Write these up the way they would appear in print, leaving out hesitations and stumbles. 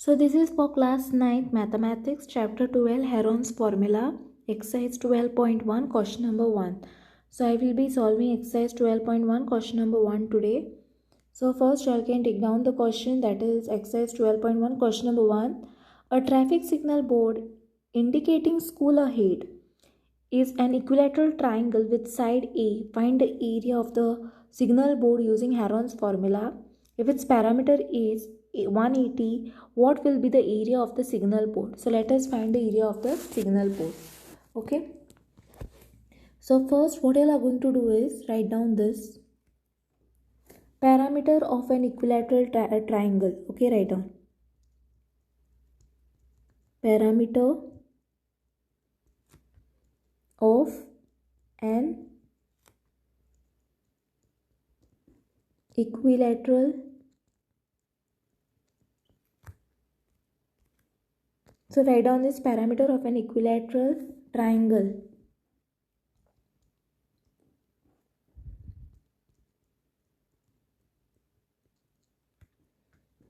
So this is for class 9th mathematics chapter 12 Heron's formula exercise 12.1 question number 1. So I will be solving exercise 12.1 question number 1 today. So first you can take down the question, that is exercise 12.1 question number 1. A traffic signal board indicating school ahead is an equilateral triangle with side A. Find the area of the signal board using Heron's formula. If its parameter is 180, what will be the area of the signal board? So let us find the area of the signal board. Okay. So first what you are going to do is write down this parameter of an equilateral triangle. Okay, write down parameter of an equilateral. So write down this parameter of an equilateral triangle.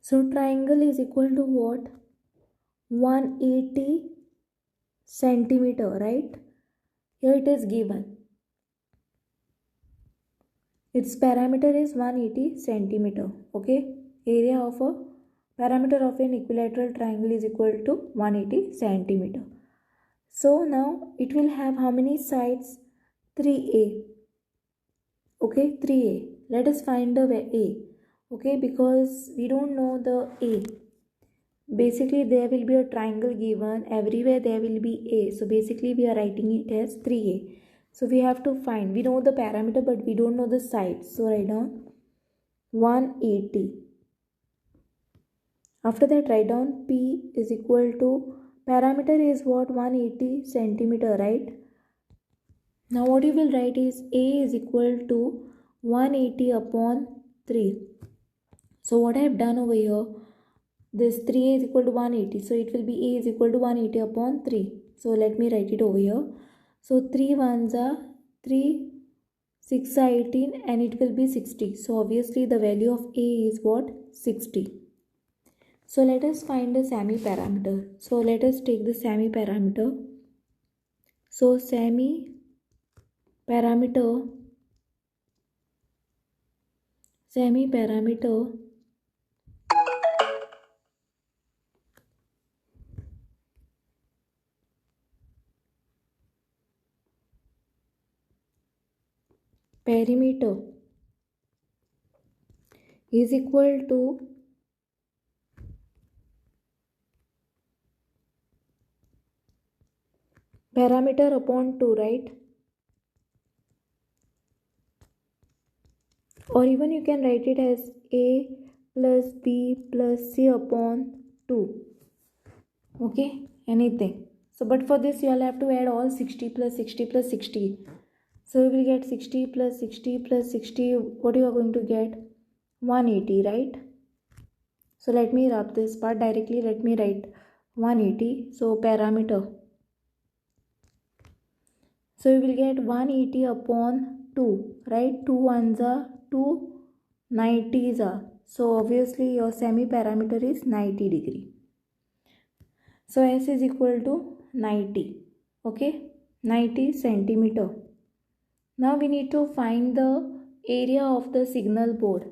So triangle is equal to what? 180 centimeter, right? Here it is given. Its parameter is 180 centimeter. Okay. Area of a parameter of an equilateral triangle is equal to 180 centimeter. So now it will have how many sides? 3A. Okay, 3A. Let us find the A. Okay, because we don't know the A. Basically there will be a triangle given, everywhere there will be A. So basically we are writing it as 3A. So we have to find, we know the parameter but we don't know the sides. So write down 180. After that write down P is equal to, parameter is what? 180 centimeter, right? Now what you will write is A is equal to 180 upon 3. So what I have done over here, this 3A is equal to 180. So it will be A is equal to 180 upon 3. So let me write it over here. So 3 ones are 3, 6 are 18 and it will be 60. So obviously the value of A is what? 60. So let us find the semi-parameter. So let us take the semi-parameter. So semi-parameter perimeter is equal to parameter upon 2, right? Or even you can write it as A plus B plus C upon 2. Okay, anything. So but for this you all have to add all 60 plus 60 plus 60. So you will get 60 plus 60 plus 60. What you are going to get? 180, right? So let me rub this part directly. Let me write 180. So parameter. So you will get 180 upon 2, right? 2 ones are 2, 90s are. So obviously your semi-parameter is 90 degree. So S is equal to 90. Okay, 90 centimeter. Now we need to find the area of the signal board.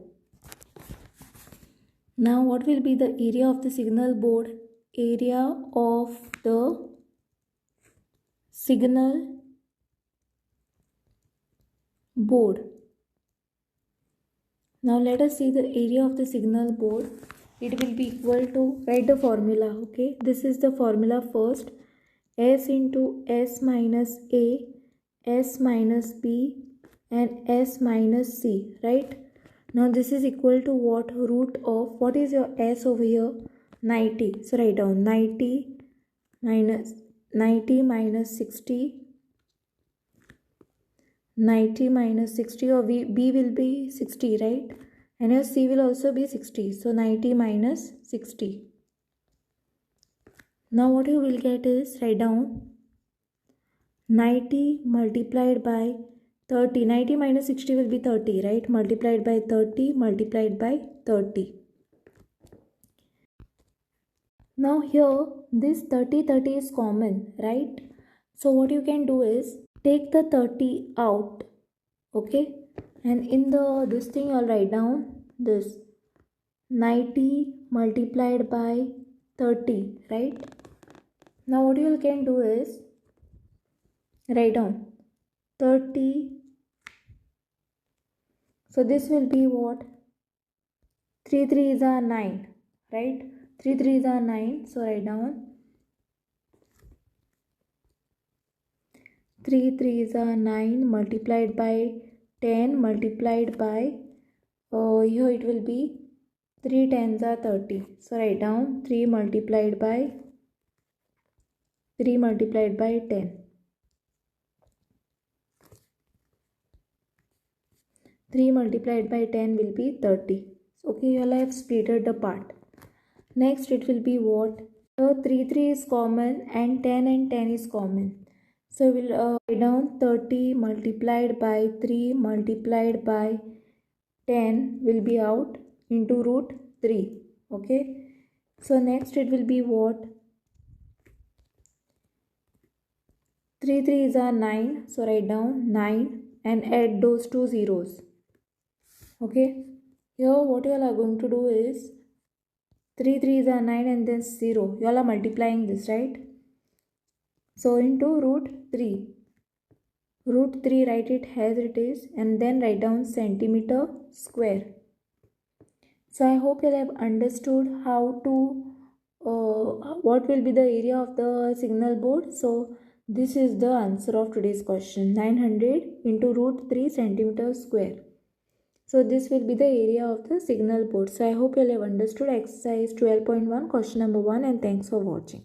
Now what will be the area of the signal board? Area of the signal board. Now let us see the area of the signal board. It will be equal to, write the formula. Okay, this is the formula first. S into S minus A, S minus B and S minus C, right? Now this is equal to what? Root of, what is your S over here? 90. So write down 90 minus 60. 90 minus 60, or B will be 60, right? And your C will also be 60. So 90 minus 60. Now what you will get is, write down 90 multiplied by 30. 90 minus 60 will be 30, right? Multiplied by 30 multiplied by 30. Now here this 30 is common, right? So what you can do is take the 30 out, okay? And in the this thing I'll write down this 90 multiplied by 30, right? Now what you can do is write down 30. So this will be what? 3 3s are 9, right? 3 3s are 9. So write down 3 3s are 9 multiplied by 10 multiplied by here it will be 3 10s are 30. So write down 3 multiplied by 10. 3 multiplied by 10 will be 30. Okay, here I have splitted the part. Next it will be what? 3 3 is common and 10 is common. So we'll write down 30 multiplied by 3 multiplied by 10 will be out into root 3. Okay. So next it will be what? 3 3s are 9. So write down 9 and add those two zeros. Okay. Here what you all are going to do is 3 3s are 9 and then 0. You all are multiplying this, right? So into root 3. Root 3, write it as it is and then write down centimeter square. So I hope you have understood how to what will be the area of the signal board. So this is the answer of today's question, 900 into root 3 centimeter square. So this will be the area of the signal board. So I hope you have understood exercise 12.1 question number 1 and thanks for watching.